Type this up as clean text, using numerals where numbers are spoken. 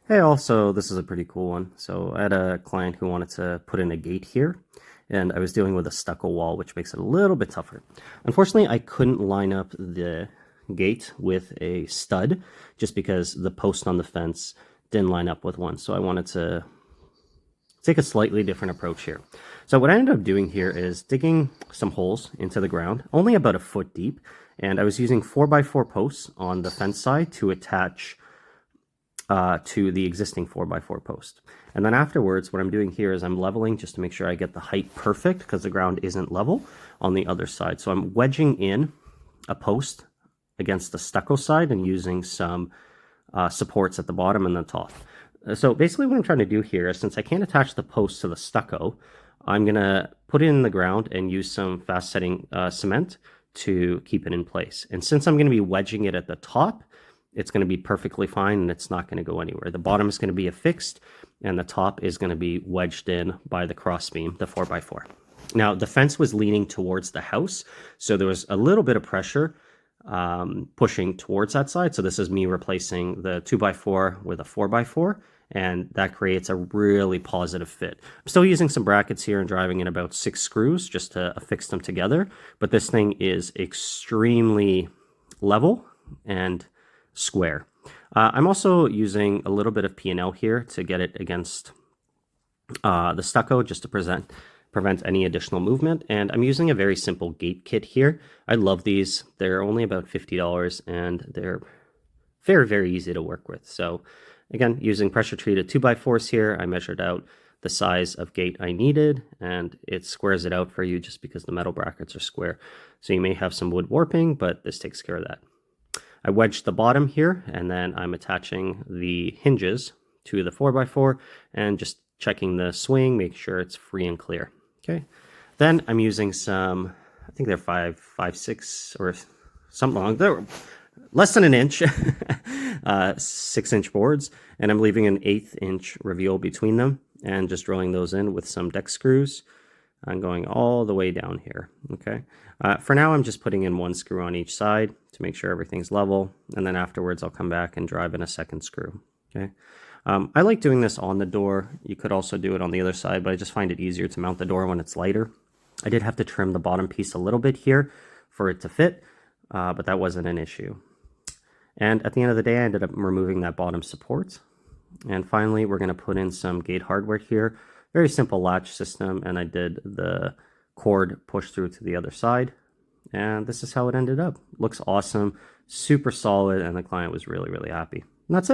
Hey, also, this is a pretty cool one. So I had a client who wanted to put in a gate here, and I was dealing with a stucco wall, which makes it a little bit tougher. Unfortunately, I couldn't line up the gate with a stud just because the post on the fence didn't line up with one. So I wanted to take a slightly different approach here. So what I ended up doing here is digging some holes into the ground, only about a foot deep, and I was using 4x4 posts on the fence side to attach to the existing 4x4 post. And then afterwards, what I'm doing here is I'm leveling just to make sure I get the height perfect because the ground isn't level on the other side. So I'm wedging in a post against the stucco side and using some supports at the bottom and the top. So basically what I'm trying to do here is, since I can't attach the post to the stucco, I'm going to put it in the ground and use some fast setting cement to keep it in place. And since I'm going to be wedging it at the top, it's going to be perfectly fine and it's not going to go anywhere. The bottom is going to be affixed and the top is going to be wedged in by the cross beam, the 4x4. Now, the fence was leaning towards the house, so there was a little bit of pressure pushing towards that side. So this is me replacing the 2x4 with a 4x4, and that creates a really positive fit. I'm still using some brackets here and driving in about 6 screws just to affix them together, but this thing is extremely level and square. I'm also using a little bit of P&L here to get it against the stucco just to prevent any additional movement. And I'm using a very simple gate kit here. I love these. They're only about $50 and they're very, very easy to work with. So again, using pressure treated 2x4s here, I measured out the size of gate I needed and it squares it out for you just because the metal brackets are square. So you may have some wood warping, but this takes care of that. I wedged the bottom here, and then I'm attaching the hinges to the 4x4 and just checking the swing, make sure it's free and clear. Okay. Then I'm using some, I think they're 5.6 or something long. They're less than an inch, 6-inch boards, and I'm leaving an 1/8 inch reveal between them and just drilling those in with some deck screws. I'm going all the way down here, okay? For now, I'm just putting in 1 screw on each side to make sure everything's level, and then afterwards I'll come back and drive in a 2nd screw, okay? I like doing this on the door. You could also do it on the other side, but I just find it easier to mount the door when it's lighter. I did have to trim the bottom piece a little bit here for it to fit, but that wasn't an issue. And at the end of the day, I ended up removing that bottom support. And finally, we're going to put in some gate hardware here. Very simple latch system, and I did the cord push through to the other side. And this is how it ended up. Looks awesome, super solid, and the client was really, really happy. And that's it.